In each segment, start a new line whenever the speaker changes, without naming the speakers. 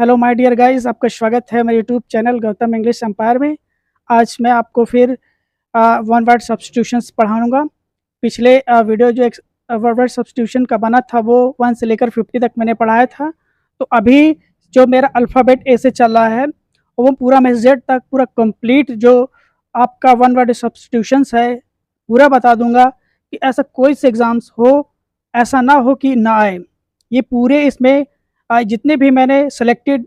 Hello my dear guys, आपका स्वागत है मेरे YouTube channel Gautam English empire में। आज मैं आपको फिर वन वर्ड सब्स्टिट्यूशंस पढ़ाऊँगा। पिछले वीडियो जो एक वन वर्ड सब्स्टिट्यूशन का बना था वो 1 से लेकर 50 तक मैंने पढ़ाया था। तो अभी जो मेरा अल्फ़ाबेट ए से चल रहा है वो पूरा मैं जेड तक पूरा कंप्लीट जो आपका वन वर्ड सब्स्टिट्यूशंस है पूरा बता दूँगा कि ऐसा कोई से एग्ज़ाम्स हो, ऐसा ना हो कि ना आए। ये पूरे इसमें जितने भी मैंने सेलेक्टेड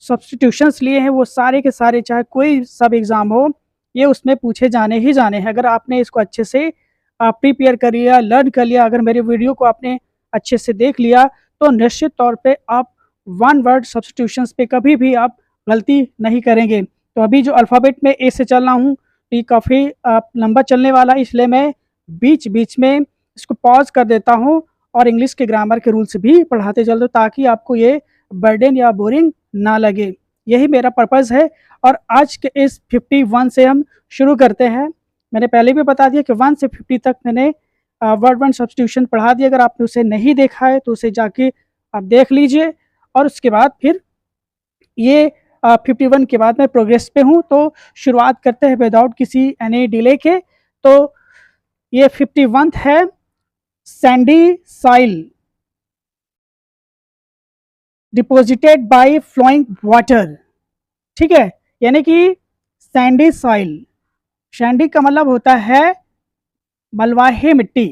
सब्स्टिट्यूशंस लिए हैं वो सारे के सारे चाहे कोई सब एग्ज़ाम हो ये उसमें पूछे जाने ही जाने हैं। अगर आपने इसको अच्छे से प्रिपेयर कर लिया, लर्न कर लिया, अगर मेरे वीडियो को आपने अच्छे से देख लिया तो निश्चित तौर पे आप वन वर्ड सब्स्टिट्यूशंस पे कभी भी आप गलती नहीं करेंगे। तो अभी जो अल्फ़ाबेट में ए से चल रहा हूँ तो ये काफ़ी लंबा चलने वाला है, इसलिए मैं बीच बीच में इसको पॉज कर देता हूँ और इंग्लिश के ग्रामर के रूल्स भी पढ़ाते चल दो ताकि आपको ये बर्डन या बोरिंग ना लगे। यही मेरा पर्पज़ है। और आज के इस 51 से हम शुरू करते हैं। मैंने पहले भी बता दिया कि 1 से 50 तक मैंने वर्ड वन सब्स्टिट्यूशन पढ़ा दिया। अगर आपने उसे नहीं देखा है तो उसे जाके आप देख लीजिए और उसके बाद फिर ये 51 के बाद मैं प्रोग्रेस पे हूँ। तो शुरुआत करते हैं विदाउट किसी एनी डिले के। तो ये 51 है, sandy soil deposited by flowing water. ठीक है, यानी कि सैंडी सॉइल, सैंडी का मतलब होता है बलुआही मिट्टी,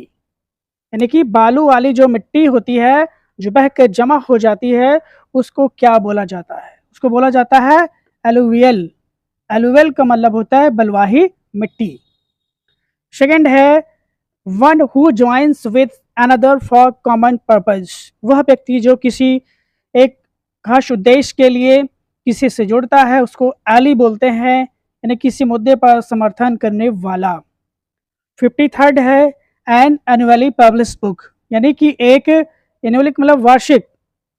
यानी कि बालू वाली जो मिट्टी होती है जो बह के जमा हो जाती है उसको क्या बोला जाता है? उसको बोला जाता है एलुवियल। एलुवियल का मतलब होता है बलुआही मिट्टी। सेकंड है one who joins with another for common purpose. वह व्यक्ति जो किसी एक खास उद्देश्य के लिए किसी से जुड़ता है उसको एली बोलते हैं, यानी किसी मुद्दे पर समर्थन करने वाला। 53rd है एन एनुअली पब्लिश बुक, यानी कि एक एनुअली मतलब वार्षिक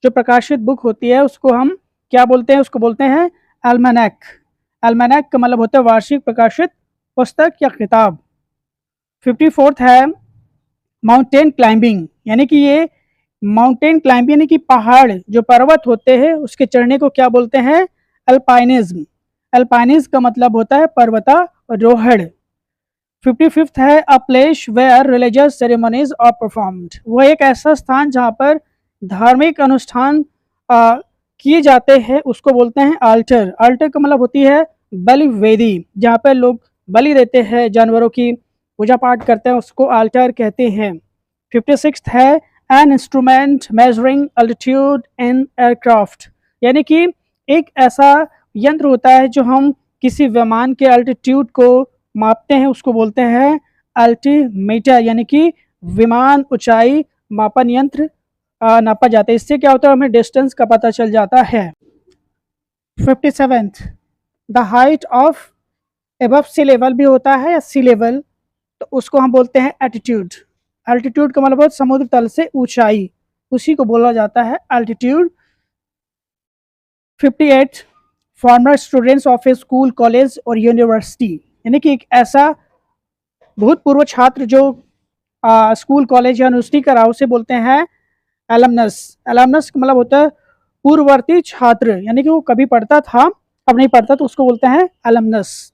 जो प्रकाशित बुक होती है उसको हम क्या बोलते हैं? उसको बोलते हैं एल्मेनेक। एल्मेनेक का मतलब होता है वार्षिक प्रकाशित पुस्तक या किताब। 54th है माउंटेन क्लाइंबिंग, यानी कि ये माउंटेन क्लाइंबिंग यानी कि पहाड़ जो पर्वत होते हैं उसके चढ़ने को क्या बोलते हैं? अल्पाइनिज्म। अल्पाइनिज्म का मतलब होता है पर्वतारोहण। 55th है a place where religious ceremonies are performed. वह एक ऐसा स्थान जहाँ पर धार्मिक अनुष्ठान किए जाते हैं उसको बोलते हैं आल्टर। आल्टर का मतलब होती है बलि वेदी, जहाँ पर लोग बलि देते हैं, जानवरों की पूजा पाठ करते हैं, उसको आल्टर कहते हैं। 56th है an instrument measuring altitude in aircraft, यानी कि एक ऐसा यंत्र होता है जो हम किसी विमान के अल्टीट्यूड को मापते हैं उसको बोलते हैं अल्टीमीटर, यानी कि विमान ऊंचाई मापन यंत्र नापा जाता है। इससे क्या होता है? हमें डिस्टेंस का पता चल जाता है। 57th the height of above sea level भी होता है या सी लेवल, तो उसको हम बोलते हैं एल्टीट्यूड। एल्टीट्यूड का मतलब समुद्र तल से ऊंचाई, उसी को बोला जाता है altitude. 58 farmer students of A school, college और यूनिवर्सिटी, यानी कि एक ऐसा भूतपूर्व छात्र जो स्कूल, कॉलेज या यूनिवर्सिटी का रहा उसे बोलते हैं एलमनस। एलमनस का मतलब होता है पूर्ववर्ती छात्र, यानी कि वो कभी पढ़ता था अब नहीं पढ़ता तो उसको बोलते हैं एलमनस।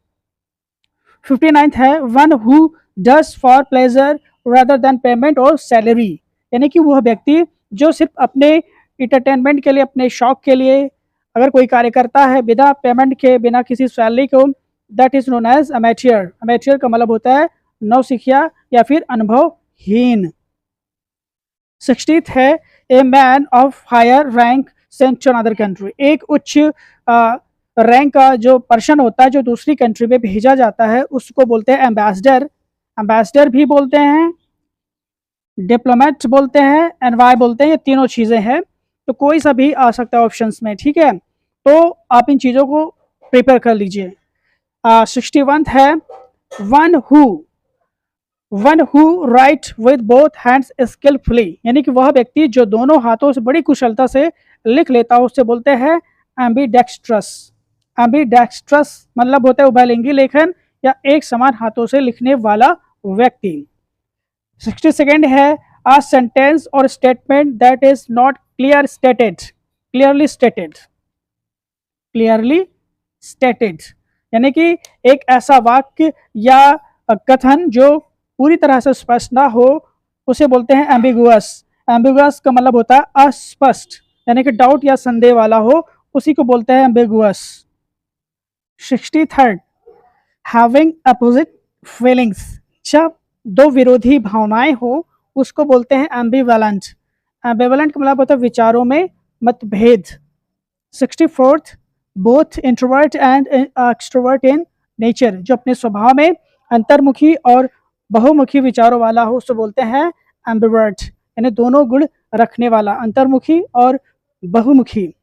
59th है one who does for pleasure rather than payment और सैलरी, यानी कि वह व्यक्ति जो सिर्फ अपने इंटरटेनमेंट के लिए, अपने शौक के लिए अगर कोई कार्य करता है बिना पेमेंट के, बिना किसी सैलरी को, that is known as amateur. Amateur का मतलब होता है नौसिखिया या फिर अनुभवहीन। 60th है a man of higher rank sent to another country, एक उच्च रैंक का जो पर्सन होता है जो दूसरी कंट्री में भेजा जाता है उसको बोलते हैं एम्बेसडर। एम्बेसडर भी बोलते हैं, डिप्लोमेट बोलते हैं, एनवाय बोलते हैं, ये तीनों चीज़ें हैं। तो कोई सा भी आ सकता है ऑप्शंस में, ठीक है? तो आप इन चीज़ों को प्रिपेयर कर लीजिए। 61th है one who right with both hands skilfully, यानी कि वह व्यक्ति जो दोनों हाथों से बड़ी कुशलता से लिख लेता है उससे बोलते हैं एम्बीडेक्स्ट्रस। एम्बीडेक्स्ट्रस मतलब होता है उभयलिंगी लेखन या एक समान हाथों से लिखने वाला व्यक्ति। 62nd है अ सेंटेंस और statement that is not clearly stated. Clearly stated, यानी कि एक ऐसा वाक्य या कथन जो पूरी तरह से स्पष्ट ना हो उसे बोलते हैं एम्बिगुअस। एम्बिगुअस का मतलब होता है अस्पष्ट, यानी कि डाउट या संदेह वाला हो, उसी को बोलते हैं ambiguous. 63rd, having opposite feelings, जब दो विरोधी भावनाएं हो उसको बोलते हैं एम्बिवेलेंट। एम्बिवेलेंट का मतलब होता है विचारों में मतभेद। 64th, both introvert and extrovert in nature, जो अपने स्वभाव में अंतर्मुखी और बहुमुखी विचारों वाला हो उसको बोलते हैं एम्बिवर्ट, यानी दोनों गुण रखने वाला, अंतर्मुखी और बहुमुखी।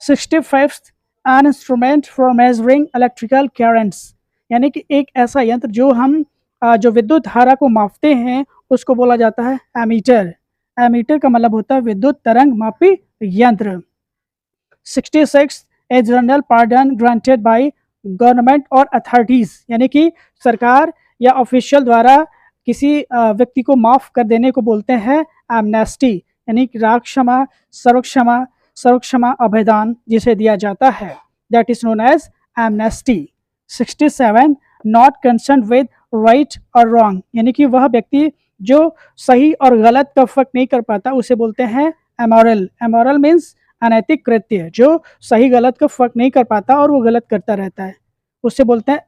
65th, an instrument for measuring electrical currents, यानी कि एक ऐसा यंत्र जो हम जो विद्युत धारा को मापते हैं उसको बोला जाता है एमीटर। एमीटर का मतलब होता है विद्युत तरंग मापी यंत्र। 66, a general pardon granted by government और अथॉरिटीज, यानी कि सरकार या ऑफिशियल द्वारा किसी व्यक्ति को माफ कर देने को बोलते हैं एमनेस्टी, यानी कि राग क्षमा, सर्व क्षमा अभयदान जिसे दिया जाता है, that is known as amnesty. 67, not concern with right और रॉन्ग, यानी कि वह व्यक्ति जो सही और गलत का फर्क नहीं कर पाता उसे बोलते हैं एमोरल। एमोरल मीन्स अनैतिक कृत्य, जो सही गलत का फर्क नहीं कर पाता और वो गलत करता रहता है, उससे बोलते हैं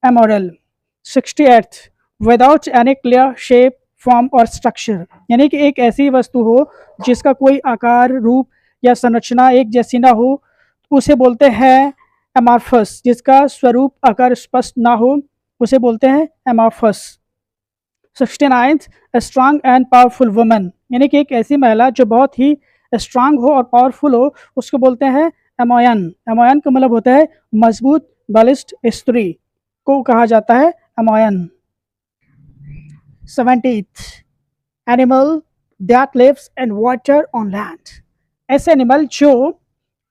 amoral. 68, without any clear shape form और स्ट्रक्चर, यानी कि एक ऐसी वस्तु हो जिसका कोई आकार, रूप या संरचना एक जैसी ना हो, उसे बोलते हैं एमार्फस। जिसका स्वरूप आकार स्पष्ट ना हो उसे बोलते हैं amorphous. 69, strong and powerful woman, यानी कि एक ऐसी महिला जो बहुत ही स्ट्रांग हो और पावरफुल हो उसको बोलते हैं एमोयन। एमोयन का मतलब होता है मजबूत बलिष्ठ स्त्री को कहा जाता है एमोयन। 70th, animal that lives in water on land, ऐसे एनिमल जो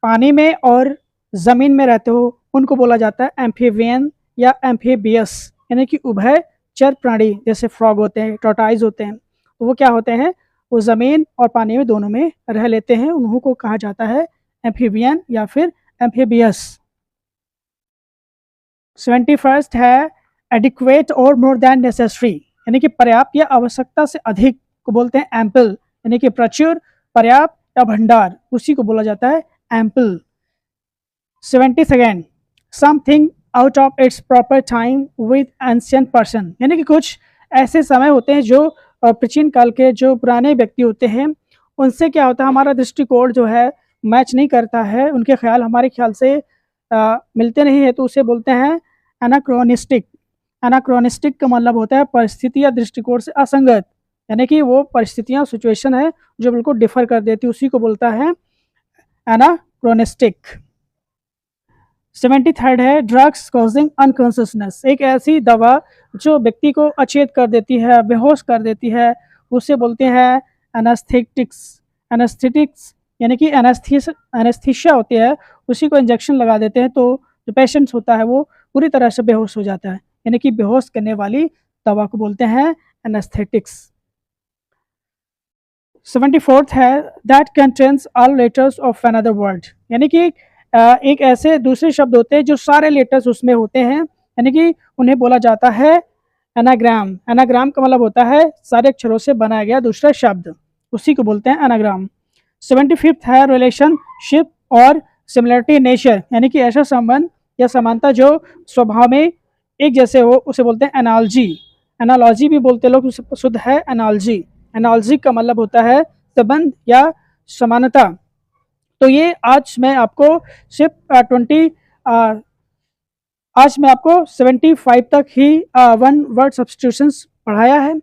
पानी में और ज़मीन में रहते हो उनको बोला जाता है एम्फीबियन या एम्फीबियस, यानी कि उभय चर प्राणी, जैसे फ्रॉग होते हैं, टोटाइज होते हैं, तो वो क्या होते हैं, वो ज़मीन और पानी में दोनों में रह लेते हैं, उन्हों को कहा जाता है एम्फीबियन या फिर एम्फीबियस। 71st है एडिक्वेट और मोर देन नेसेसरी, यानी कि पर्याप्त या आवश्यकता से अधिक को बोलते हैं एम्पल, यानी कि प्रचुर, पर्याप्त या भंडार, उसी को बोला जाता है ample. 72nd, something out of its proper time with ancient person, यानी कि कुछ ऐसे समय होते हैं जो प्राचीन काल के जो पुराने व्यक्ति होते हैं उनसे क्या होता है, हमारा दृष्टिकोण जो है मैच नहीं करता है, उनके ख्याल हमारे ख्याल से मिलते नहीं है, तो उसे बोलते हैं एनाक्रोनिस्टिक। एनाक्रोनिस्टिक का मतलब होता है परिस्थिति या दृष्टिकोण से असंगत, यानी कि वो परिस्थितियाँ सिचुएशन है जो बिल्कुल डिफर कर देती है, उसी को बोलता है एनाक्रोनिस्टिक। 73rd है ड्रग्स कॉजिंग अनकॉन्शियसनेस, एक ऐसी दवा जो व्यक्ति को अचेत कर देती है, बेहोश कर देती है, उसे बोलते हैं एनास्थेटिक्स। एनास्थेटिक्स यानी कि एनेस्थीसिया होती है, उसी को इंजेक्शन लगा देते हैं तो जो पेशेंट्स होता है वो पूरी तरह से बेहोश हो जाता है, यानी कि बेहोश करने वाली दवा को बोलते हैं एनेस्थेटिक्स। 74th है that contains all letters of another word, यानी कि एक ऐसे दूसरे शब्द होते हैं जो सारे लेटर्स उसमें होते हैं, यानी कि उन्हें बोला जाता है एनाग्राम। एनाग्राम का मतलब होता है सारे अक्षरों से बनाया गया दूसरा शब्द, उसी को बोलते हैं एनाग्राम। 75th है रिलेशनशिप और सिमिलरिटी नेचर, यानी कि ऐसा संबंध या समानता जो स्वभाव में एक जैसे हो उसे बोलते हैं एनालॉजी। एनालॉजी भी बोलते लोग, उसे शुद्ध है एनालॉजी। एनालॉजी का मतलब होता है संबंध या समानता। तो ये आज मैं आपको सिर्फ 75 तक ही वन वर्ड सब्स्टिट्यूशंस पढ़ाया है।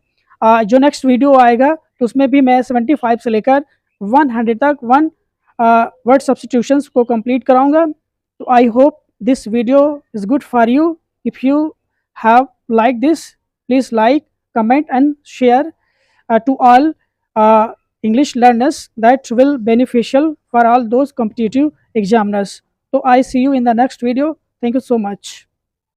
जो नेक्स्ट वीडियो आएगा तो उसमें भी मैं 75 से लेकर 100 तक वन वर्ड सब्स्टिट्यूशंस को कंप्लीट कराऊंगा। तो I hope this video is good for you. If you have like this, please like, comment and share to all English learners, that will beneficial for all those competitive examiners. So I see you in the next video. Thank you so much.